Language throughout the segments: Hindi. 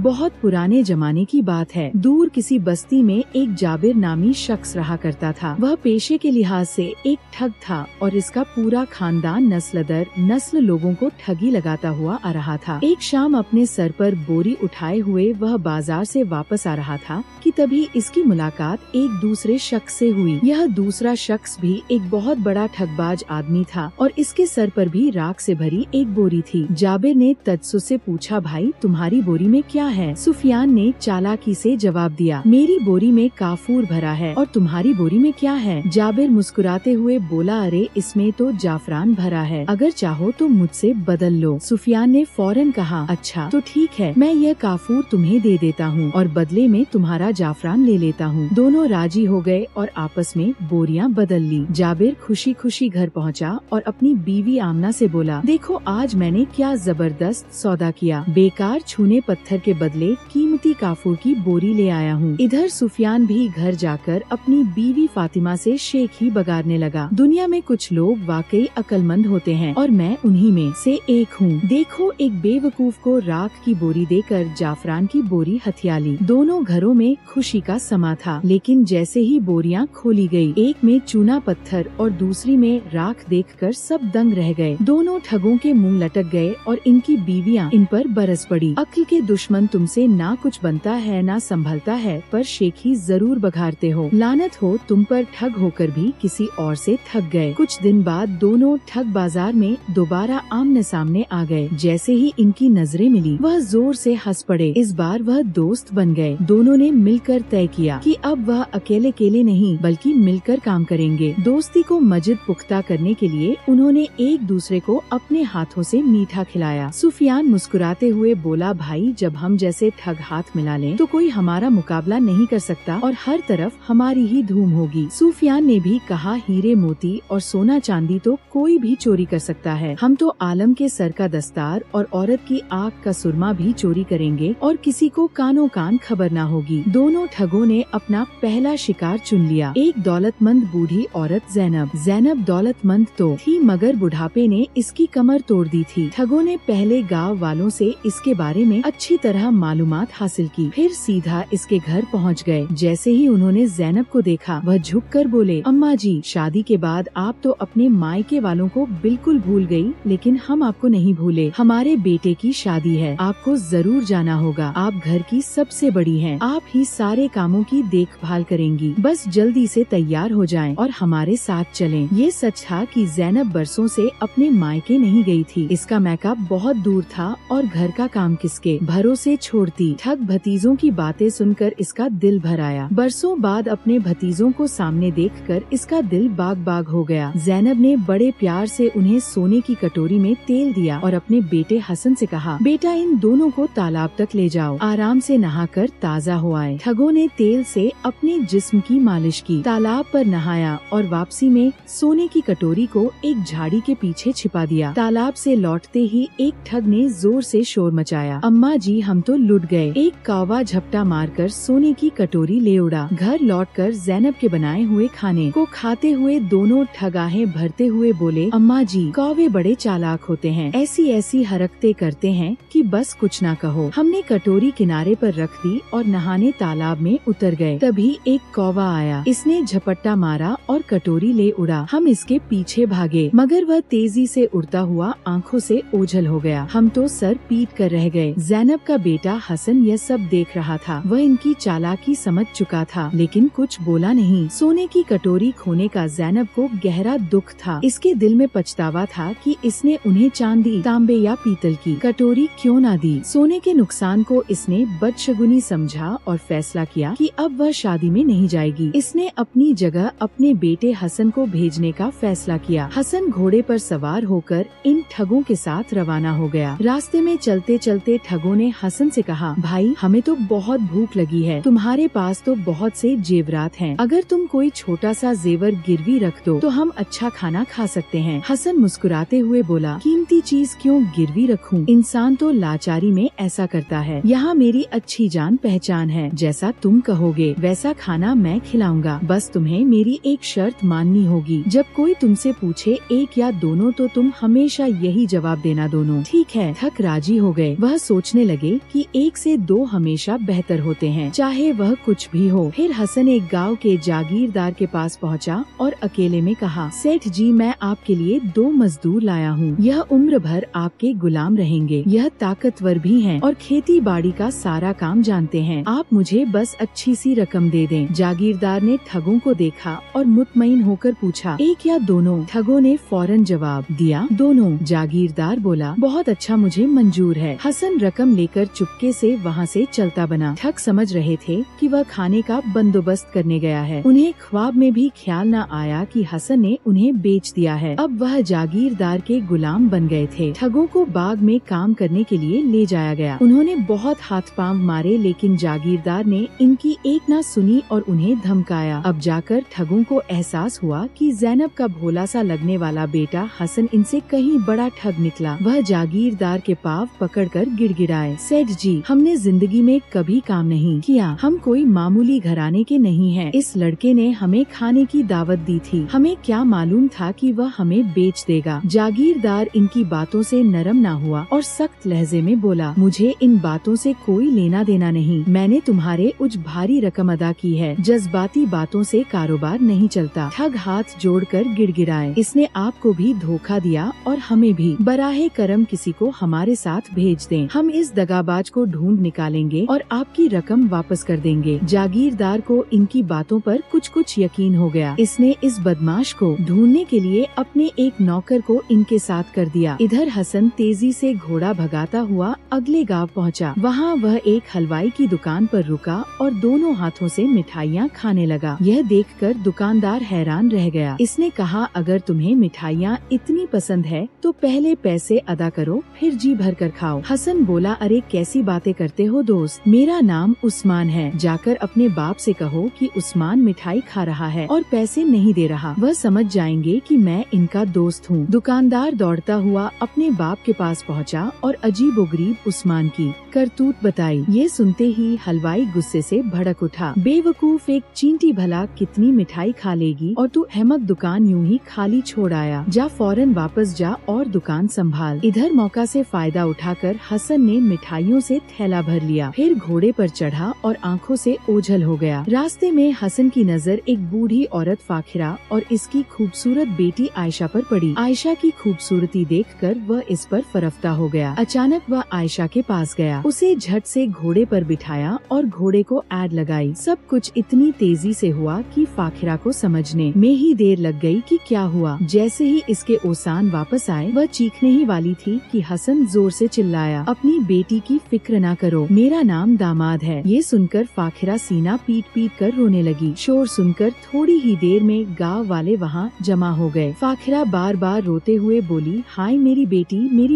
बहुत पुराने जमाने की बात है। दूर किसी बस्ती में एक जाबिर नामी शख्स रहा करता था। वह पेशे के लिहाज से एक ठग था और इसका पूरा खानदान नस्ल दर नस्ल लोगों को ठगी लगाता हुआ आ रहा था। एक शाम अपने सर पर बोरी उठाए हुए वह बाजार से वापस आ रहा था कि तभी इसकी मुलाकात एक दूसरे शख्स से हुई। यह दूसरा शख्स भी एक बहुत बड़ा ठगबाज आदमी था और इसके सर पर भी राख से भरी एक बोरी थी। जाबिर ने तज्जुब से पूछा, भाई तुम्हारी बोरी में क्या है? सुफियान ने चालाकी से जवाब दिया, मेरी बोरी में काफूर भरा है और तुम्हारी बोरी में क्या है? जाबिर मुस्कुराते हुए बोला, अरे इसमें तो जाफरान भरा है, अगर चाहो तो मुझसे बदल लो। सुफियान ने फौरन कहा, अच्छा तो ठीक है, मैं यह काफूर तुम्हें दे देता हूँ और बदले में तुम्हारा जाफरान ले लेता हूँ। दोनों राजी हो गए और आपस में बोरियां बदल ली। जाबिर खुशी खुशी घर पहुँचा और अपनी बीवी आमना से बोला, देखो आज मैंने क्या जबरदस्त सौदा किया, बेकार छूने पत्थर के बदले कीमती काफूर की बोरी ले आया हूँ। इधर सुफियान भी घर जाकर अपनी बीवी फातिमा से शेख ही बगाड़ने लगा। दुनिया में कुछ लोग वाकई अक्लमंद होते हैं और मैं उन्हीं में से एक हूँ। देखो एक बेवकूफ को राख की बोरी देकर जाफरान की बोरी हथिया ली। दोनों घरों में खुशी का समा था, लेकिन जैसे ही बोरियां खोली गई, एक में चूना पत्थर और दूसरी में राख देखकर सब दंग रह गए। दोनों ठगों के मुंह लटक गए और इनकी बीवियां इन पर बरस पड़ी। अक्ल के दुश्मन तुमसे ना कुछ बनता है ना संभलता है, पर शेखी जरूर बघारते हो। लानत हो तुम पर, ठग होकर भी किसी और से ठग गए। कुछ दिन बाद दोनों ठग बाजार में दोबारा आमने सामने आ गए। जैसे ही इनकी नजरें मिली वह जोर से हंस पड़े। इस बार वह दोस्त बन गए। दोनों ने मिलकर तय किया कि अब वह अकेले अकेले नहीं बल्कि मिलकर काम करेंगे। दोस्ती को मजीद पुख्ता करने के लिए उन्होंने एक दूसरे को अपने हाथों से मीठा खिलाया। सुफियान मुस्कुराते हुए बोला, भाई जब हम जैसे ठग हाथ मिला लें तो कोई हमारा मुकाबला नहीं कर सकता और हर तरफ हमारी ही धूम होगी। सुफियान ने भी कहा, हीरे मोती और सोना चांदी तो कोई भी चोरी कर सकता है, हम तो आलम के सर का दस्तार और औरत की आँख का सुरमा भी चोरी करेंगे और किसी को कानों कान खबर न होगी। दोनों ठगों ने अपना पहला शिकार चुन लिया। एक दौलतमंद बूढ़ी औरत जैनब दौलतमंद तो थी मगर बुढ़ापे ने इसकी कमर तोड़ दी थी। ठगों ने पहले गांव वालों से इसके बारे में अच्छी तरह मालूमात हासिल की, फिर सीधा इसके घर पहुंच गए। जैसे ही उन्होंने जैनब को देखा वह झुककर बोले, अम्मा जी शादी के बाद आप तो अपने मायके वालों को बिल्कुल भूल गई, लेकिन हम आपको नहीं भूले। हमारे बेटे की शादी है, आपको जरूर जाना होगा। आप घर की सबसे बड़ी हैं, आप ही सारे कामों की देखभाल करेंगी। बस जल्दी से तैयार हो जाएं और हमारे साथ चलें। ये सच था कि जैनब बरसों से अपने मायके नहीं गई थी। इसका मैका बहुत दूर था और घर का काम किसके भरोसे छोड़ती। ठग भतीजों की बातें सुनकर इसका दिल भर आया। बरसों बाद अपने भतीजों को सामने देखकर इसका दिल बाग बाग हो गया। जैनब ने बड़े प्यार से उन्हें सोने की कटोरी में तेल दिया और अपने बेटे हसन से कहा, बेटा इन दोनों को तालाब तक ले जाओ, आराम से नहाकर ताज़ा हो आए। ठगों ने तेल से अपने जिस्म की मालिश की, तालाब पर नहाया और वापसी में सोने की कटोरी को एक झाड़ी के पीछे छिपा दिया। तालाब से लौटते ही एक ठग ने जोर से शोर मचाया, अम्मा जी हम तो लुट गए। एक कौवा झपटा मारकर सोने की कटोरी ले उड़ा। घर लौटकर जैनब के बनाए हुए खाने को खाते हुए दोनों ठगाहें भरते हुए बोले, अम्मा जी कौवे बड़े चालाक होते हैं, ऐसी ऐसी हरकतें करते हैं कि बस कुछ ना कहो। हमने कटोरी किनारे पर रख दी और नहाने तालाब में उतर गए। तभी एक कौवा आया, इसने झपट्टा मारा और कटोरी ले उड़ा। हम इसके पीछे भागे मगर वह तेजी से उड़ता हुआ आंखों से ओझल हो गया। हम तो सर पीट कर रह गए। जैनब का बेटा हसन यह सब देख रहा था। वह इनकी चालाकी समझ चुका था लेकिन कुछ बोला नहीं। सोने की कटोरी खोने का जैनब को गहरा दुख था। इसके दिल में पछतावा था कि इसने उन्हें चांदी, तांबे या पीतल की कटोरी क्यों ना दी। सोने के नुकसान को इसने बदशगुनी समझा और फैसला किया कि अब वह शादी में नहीं जाएगी। इसने अपनी जगह अपने बेटे हसन को भेजने का फैसला किया। हसन घोड़े पर सवार होकर इन ठगों के साथ रवाना हो गया। रास्ते में चलते चलते ठगों ने हसन से कहा, भाई हमें तो बहुत भूख लगी है, तुम्हारे पास तो बहुत से जेवरात हैं, अगर तुम कोई छोटा सा जेवर गिरवी रख दो तो हम अच्छा खाना खा सकते हैं। हसन मुस्कुराते हुए बोला, कीमती चीज क्यों गिरवी रखूं? इंसान तो लाचारी में ऐसा करता है। यहाँ मेरी अच्छी जान पहचान है, जैसा तुम कहोगे वैसा खाना मैं खिलाऊंगा। बस तुम्हें मेरी एक शर्त माननी होगी, जब कोई तुमसे पूछे एक या दोनों तो तुम हमेशा यही जवाब देना, दोनों। ठीक है। ठग राजी हो गए। वह सोचने लगे कि 1 से 2 दो हमेशा बेहतर होते हैं, चाहे वह कुछ भी हो। फिर हसन एक गांव के जागीरदार के पास पहुंचा और अकेले में कहा, सेठ जी, मैं आपके लिए 2 मजदूर लाया हूँ। यह उम्र भर आपके गुलाम रहेंगे। यह ताकतवर भी हैं और खेती बाड़ी का सारा काम जानते हैं। आप मुझे बस अच्छी सी रकम दे दें। जागीरदार ने ठगों को देखा और मुतमईन होकर पूछा, एक या दोनों? ठगों ने फौरन जवाब दिया, दोनों। जागीरदार बोला, बहुत अच्छा, मुझे मंजूर है। हसन रकम लेकर चुपके से वहाँ से चलता बना। ठग समझ रहे थे कि वह खाने का बंदोबस्त करने गया है। उन्हें ख्वाब में भी ख्याल न आया कि हसन ने उन्हें बेच दिया है। अब वह जागीरदार के गुलाम बन गए थे। ठगों को बाग में काम करने के लिए ले जाया गया। उन्होंने बहुत हाथ पांव मारे, लेकिन जागीरदार ने इनकी एक ना सुनी और उन्हें धमकाया। अब जाकर ठगों को एहसास हुआ कि ज़ैनब का भोला सा लगने वाला बेटा हसन इनसे कहीं बड़ा ठग निकला। वह जागीरदार के पाँव पकड़कर गिड़गिड़ाए, सेठ जी, हमने जिंदगी में कभी काम नहीं किया। हम कोई मामूली घराने के नहीं हैं। इस लड़के ने हमें खाने की दावत दी थी। हमें क्या मालूम था कि वह हमें बेच देगा। जागीरदार इनकी बातों से नरम ना हुआ और सख्त लहजे में बोला, मुझे इन बातों से कोई लेना देना नहीं। मैंने तुम्हारे उज भारी रकम अदा की है। जज्बाती बातों से कारोबार नहीं चलता। ठग हाथ जोड़कर गिड़गिड़ाए, इसने आपको भी धोखा दिया और हमें भी। बराहे करम किसी को हमारे साथ भेज दें। हम इस दगाबाज को ढूंढ निकालेंगे और आपकी रकम वापस कर देंगे। जागीरदार को इनकी बातों पर कुछ यकीन हो गया। इसने इस बदमाश को ढूंढने के लिए अपने एक नौकर को इनके साथ कर दिया। इधर हसन तेजी से घोड़ा भगाता हुआ अगले गांव पहुंचा। वहां वह एक हलवाई की दुकान पर रुका और दोनों हाथों से मिठाइयाँ खाने लगा। यह देखकर दुकानदार हैरान रह गया। इसने कहा, अगर तुम्हें मिठाइयाँ इतनी पसंद है तो पहले पैसे अदा करो, फिर जी भर कर खाओ। हसन बोला, अरे कैसी बातें करते हो दोस्त, मेरा नाम उस्मान है। जाकर अपने बाप से कहो कि उस्मान मिठाई खा रहा है और पैसे नहीं दे रहा। वह समझ जाएंगे कि मैं इनका दोस्त हूँ। दुकानदार दौड़ता हुआ अपने बाप के पास पहुँचा और अजीबोगरीब उस्मान की करतूत बताई। ये सुनते ही हलवाई गुस्से से भड़क उठा, बेवकूफ, एक चींटी भला कितनी मिठाई खा लेगी और तू अहमक दुकान यूं ही खाली छोड़ आया। जा फौरन वापस जा और दुकान संभाल। इधर मौका से फायदा उठाकर हसन ने मिठाइयों से थैला भर लिया, फिर घोड़े पर चढ़ा और आंखों से ओझल हो गया। रास्ते में हसन की नजर एक बूढ़ी औरत फाखिरा और इसकी खूबसूरत बेटी आयशा पर पड़ी। आयशा की खूबसूरती देखकर वह इस पर फरफ्ता हो गया। अचानक वह आयशा के पास गया, उसे झट से घोड़े पर बिठाया और घोड़े को ऐड लगाई। सब कुछ इतनी तेजी से हुआ कि फाखिरा को समझने में ही देर लग गई कि क्या हुआ। जैसे ही इसके ओसान वापस आए, वह चीखने ही वाली थी कि हसन जोर से चिल्लाया, अपनी बेटी की फिक्र ना करो, मेरा नाम दामाद है। ये सुनकर फाखिरा सीना पीट पीट कर रोने लगी। शोर सुनकर थोड़ी ही देर में गाँव वाले वहाँ जमा हो गए। फाखिरा बार बार रोते हुए बोली, हाय मेरी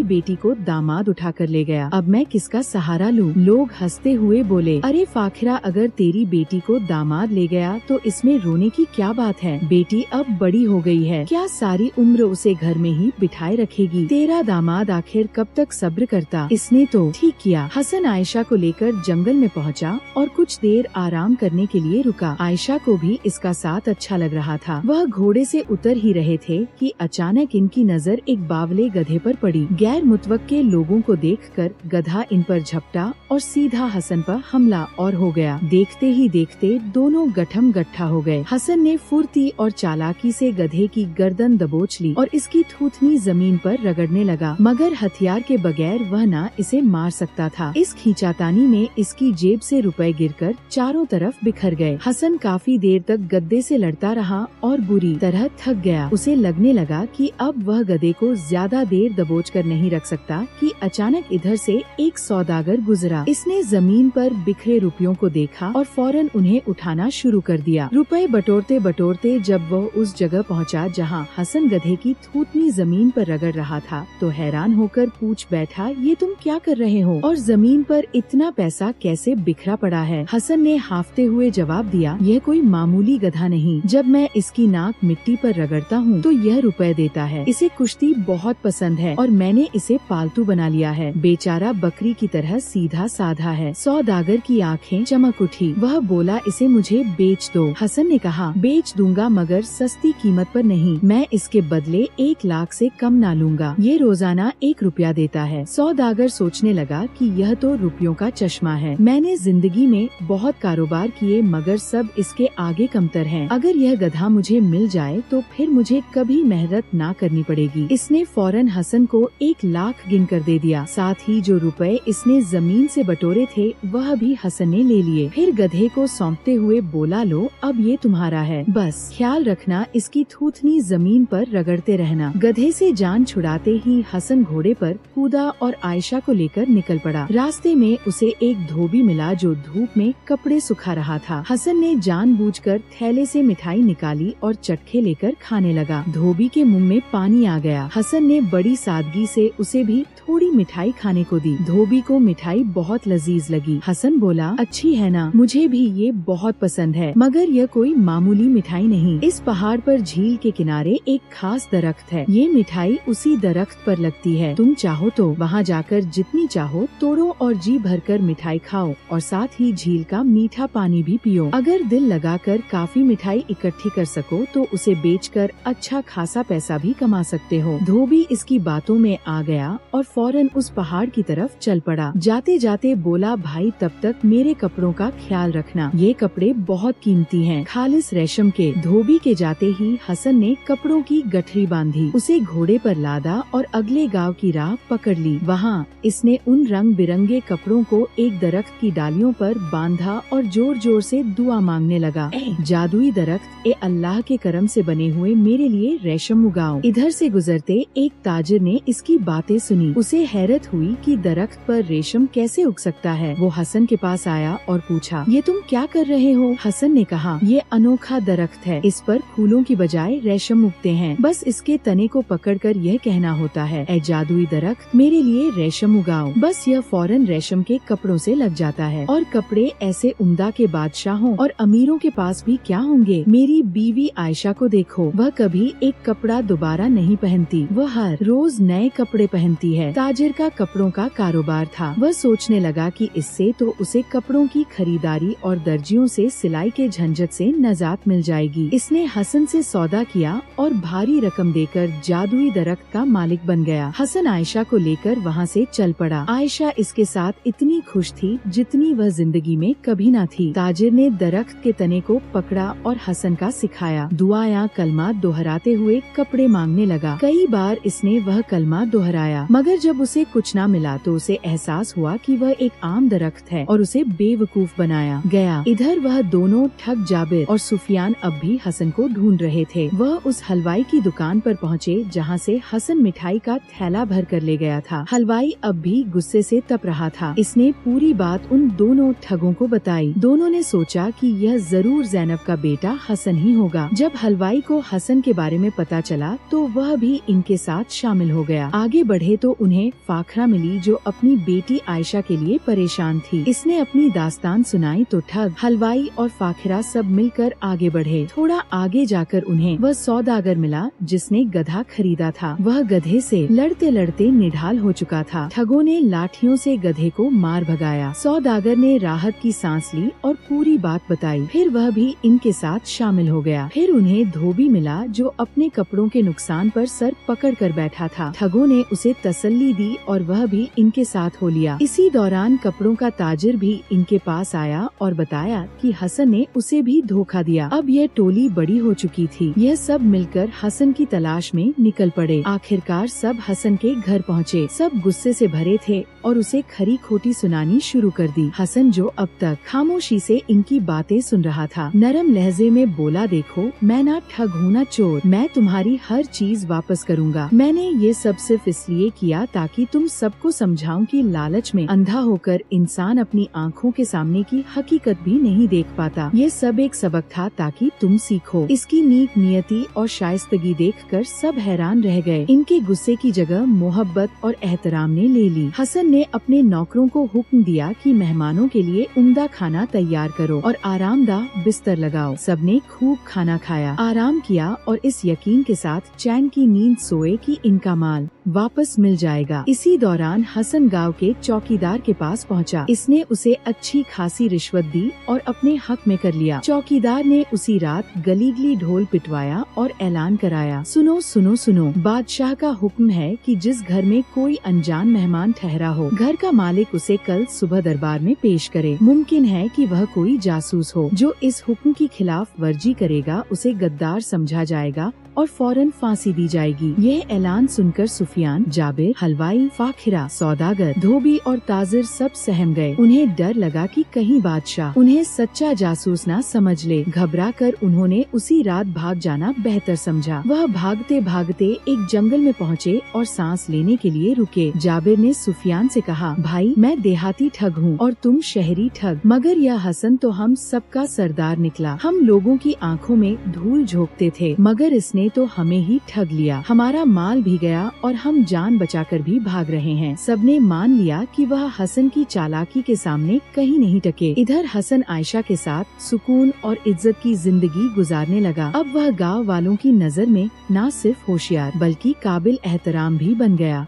बेटी को दामाद उठा कर ले गया, अब मैं किसका सहारा लूं? लोग हंसते हुए बोले, अरे फाखिरा, अगर तेरी बेटी को दामाद ले गया तो इसमें रोने की क्या बात है? बेटी अब बड़ी हो गई है, क्या सारी उम्र उसे घर में ही बिठाए रखेगी? तेरा दामाद आखिर कब तक सब्र करता? इसने तो ठीक किया। हसन आयशा को लेकर जंगल में पहुंचा और कुछ देर आराम करने के लिए रुका। आयशा को भी इसका साथ अच्छा लग रहा था। वह घोड़े से उतर ही रहे थे कि अचानक इनकी नजर एक बावले गधे पर पड़ी। गैर मुतवक्के लोगों को देखकर गधा इन पर झपटा और सीधा हसन पर हमला और हो गया। देखते ही देखते दोनों गठम गट्ठा हो गए। हसन ने फुर्ती और चालाकी से गधे की गर्दन दबोच ली और इसकी थूथनी जमीन पर रगड़ने लगा, मगर हथियार के बगैर वह न इसे मार सकता था। इस खींचातानी में इसकी जेब से रुपए गिरकर चारों तरफ बिखर गए। हसन काफी देर तक गद्दे से लड़ता रहा और बुरी तरह थक गया। उसे लगने लगा कि अब वह गधे को ज्यादा देर दबोच कर नहीं रख सकता कि अचानक इधर से एक सौदागर गुजरा। इसने जमीन पर बिखरे रुपयों को देखा और फौरन उन्हें उठाना शुरू कर दिया। रुपए बटोरते बटोरते जब वह उस जगह पहुंचा जहां हसन गधे की थूथनी जमीन पर रगड़ रहा था तो हैरान होकर पूछ बैठा, ये तुम क्या कर रहे हो और जमीन पर इतना पैसा कैसे बिखरा पड़ा है? हसन ने हाफते हुए जवाब दिया, यह कोई मामूली गधा नहीं, जब मैं इसकी नाक मिट्टी पर रगड़ता हूँ तो यह रुपए देता है। इसे कुश्ती बहुत पसंद है और मैंने इसे पालतू बना लिया है। बेचारा बकरी की तरह सीधा साधा है। सौदागर की आंखें चमक उठी। वह बोला, इसे मुझे बेच दो। हसन ने कहा, बेच दूंगा मगर सस्ती कीमत पर नहीं, मैं इसके बदले 1 लाख से कम ना लूंगा। ये रोजाना 1 रुपया देता है। सौदागर सोचने लगा कि यह तो रुपयों का चश्मा है। मैंने जिंदगी में बहुत कारोबार किए मगर सब इसके आगे कमतर हैं। अगर यह गधा मुझे मिल जाए तो फिर मुझे कभी मेहनत ना करनी पड़ेगी। इसने फौरन हसन को 1 लाख गिन कर दे दिया। साथ ही जो रुपए इसने जमीन से बटोरे थे वह भी हसन ने ले लिए। फिर गधे को सौंपते हुए बोला, लो अब ये तुम्हारा है, बस ख्याल रखना इसकी थूथनी जमीन पर रगड़ते रहना। गधे से जान छुड़ाते ही हसन घोड़े पर कूदा और आयशा को लेकर निकल पड़ा। रास्ते में उसे एक धोबी मिला जो धूप में कपड़े सुखा रहा था। हसन ने जानबूझकर थैले से मिठाई निकाली और चटखे लेकर खाने लगा। धोबी के मुंह में पानी आ गया। हसन ने बड़ी सादगी से उसे भी थोड़ी मिठाई खाने को दी। धोबी को मिठाई बहुत लजीज लगी। हसन बोला, अच्छी है ना, मुझे भी ये बहुत पसंद है, मगर यह कोई मामूली मिठाई नहीं। इस पहाड़ पर झील के किनारे एक खास दरख्त है। ये मिठाई उसी दरख्त पर लगती है। तुम चाहो तो वहाँ जाकर जितनी चाहो तोड़ो और जी भरकर मिठाई खाओ और साथ ही झील का मीठा पानी भी पियो। अगर दिल लगाकर काफी मिठाई इकट्ठी कर सको तो उसे बेचकर अच्छा खासा पैसा भी कमा सकते हो। धोबी इसकी बातों में आ गया और फौरन उस पहाड़ की तरफ चल पड़ा। जाते जाते बोला, भाई तब तक मेरे कपड़ों का ख्याल रखना, ये कपड़े बहुत कीमती हैं, खालिस रेशम के। धोबी के जाते ही हसन ने कपड़ों की गठरी बांधी, उसे घोड़े पर लादा और अगले गांव की राह पकड़ ली। वहाँ इसने उन रंग बिरंगे कपड़ों को एक दरख्त की डालियों पर बांधा और जोर जोर से दुआ मांगने लगा, जादुई दरख्त, ए अल्लाह के करम से बने हुए मेरे लिए रेशम उगाओ। इधर से गुजरते एक ताजिर ने इसकी बातें सुनी। उसे हैरत हुई कि दरख्त पर रेशम कैसे उग सकता है। वो हसन के पास आया और पूछा, ये तुम क्या कर रहे हो? हसन ने कहा, ये अनोखा दरख्त है, इस पर फूलों की बजाय रेशम उगते हैं, बस इसके तने को पकड़कर यह कहना होता है, ए जादुई दरख्त मेरे लिए रेशम उगाओ। बस यह फौरन रेशम के कपड़ों से लग जाता है। और कपड़े ऐसे उम्दा के बादशाहों और अमीरों के पास भी क्या होंगे। मेरी बीवी आयशा को देखो, वह कभी एक कपड़ा दोबारा नहीं पहनती, वह हर रोज नए कपड़े पहनती है। ताजिर का कपड़ों का कारोबार था। वह सोचने लगा कि इससे तो उसे कपड़ों की खरीदारी और दर्जियों से सिलाई के झंझट से नजात मिल जाएगी। इसने हसन से सौदा किया और भारी रकम देकर जादुई दरख्त का मालिक बन गया। हसन आयशा को लेकर वहाँ से चल पड़ा। आयशा इसके साथ इतनी खुश थी जितनी वह जिंदगी में कभी न थी। ताजिर ने दरख्त के तने को पकड़ा और हसन का सिखाया। दुआ या कलमा दोहराते हुए कपड़े मांगने लगा। कई बार इसने वह कलमा दोहराया मगर जब उसे कुछ न मिला तो उसे एहसास हुआ कि वह एक आम दरख्त है और उसे बेवकूफ बनाया गया। इधर वह दोनों ठग जाबिर और सुफियान अब भी हसन को ढूंढ रहे थे। वह उस हलवाई की दुकान पर पहुँचे जहाँ से हसन मिठाई का थैला भर कर ले गया था। हलवाई अब भी गुस्से से तप रहा था। इसने पूरी बात उन दोनों ठगों को बताई। दोनों ने सोचा कि यह जरूर जैनब का बेटा हसन ही होगा। जब हलवाई को हसन के बारे में पता चला तो वह भी इनके साथ शामिल हो गया। आगे बढ़े तो उन्हें फाखरा मिली जो अपनी बेटी आयशा के लिए परेशान थी। इसने अपनी दास्तान सुनाई तो ठग, हलवाई और फाखरा सब मिलकर आगे बढ़े। थोड़ा आगे जाकर उन्हें वह सौदागर मिला जिसने गधा खरीदा था। वह गधे से लड़ते लड़ते निढाल हो चुका था। ठगों ने लाठियों से गधे को मार भगाया। सौदागर ने राहत की सांस ली और पूरी बात बताई। फिर वह भी इनके साथ शामिल हो गया। फिर उन्हें धोबी मिला जो अपने कपड़ों के नुकसान पर सर पकड़ कर बैठा था। ठगों ने उसे तसल्ली दी और वह भी इनके साथ हो लिया। इसी दौरान कपड़ों का ताजिर भी इनके पास आया और बताया कि हसन ने उसे भी धोखा दिया। अब यह टोली बड़ी हो चुकी थी। यह सब मिलकर हसन की तलाश में निकल पड़े। आखिरकार सब हसन के घर पहुँचे। सब गुस्से से भरे थे और उसे खरी खोटी सुनानी शुरू कर दी। हसन जो अब तक खामोशी से इनकी बातें सुन रहा था, नरम लहजे में बोला, देखो मैं ना ठग हूँ ना चोर, मैं तुम्हारी हर चीज वापस करूँगा। मैंने ये सब सिर्फ इसलिए किया ताकि तुम सबको समझाऊं कि लालच में अंधा होकर इंसान अपनी आँखों के सामने की हकीकत भी नहीं देख पाता। ये सब एक सबक था ताकि तुम सीखो। इसकी नीक नियति और शाइस्तगी देखकर सब हैरान रह गए। इनके गुस्से की जगह मोहब्बत और एहतराम ने ले ली। हसन ने अपने नौकरों को हुक्म दिया कि मेहमानों के लिए उम्दा खाना तैयार करो और आरामदाह बिस्तर लगाओ। सबने खूब खाना खाया, आराम किया और इस यकीन के साथ चैन की नींद सोए कि इनका माल वापस मिल जाएगा। इसी दौरान हसन गांव के चौकीदार के पास पहुंचा। इसने उसे अच्छी खासी रिश्वत दी और अपने हक में कर लिया। चौकीदार ने उसी रात गली ढोल पिटवाया और ऐलान कराया, सुनो सुनो सुनो, बादशाह का हुक्म है कि जिस घर में कोई अनजान मेहमान ठहरा हो, घर का मालिक उसे कल सुबह दरबार में पेश करे। मुमकिन है कि वह कोई जासूस हो। जो इस हुक्म की खिलाफ वर्जी करेगा उसे गद्दार समझा जाएगा और फौरन फांसी दी जाएगी। यह ऐलान सुनकर सुफियान, जाबिर, हलवाई, फाखिरा, सौदागर, धोबी और ताजिर सब सहम गए। उन्हें डर लगा कि कहीं बादशाह उन्हें सच्चा जासूस ना समझ ले। घबराकर उन्होंने उसी रात भाग जाना बेहतर समझा। वह भागते भागते एक जंगल में पहुँचे और सांस लेने के लिए रुके। जाबिर ने सुफियान से कहा, भाई मैं देहाती ठग हूँ और तुम शहरी ठग, मगर यह हसन तो हम सबका सरदार निकला। हम लोगों की आंखों में धूल झोंकते थे, मगर इसने तो हमें ही ठग लिया। हमारा माल भी गया और हम जान बचाकर भी भाग रहे हैं। सबने मान लिया कि वह हसन की चालाकी के सामने कहीं नहीं टके। इधर हसन आयशा के साथ सुकून और इज्जत की जिंदगी गुजारने लगा। अब वह गाँव वालों की नजर में न सिर्फ होशियार बल्कि काबिल एहतराम भी बन गया।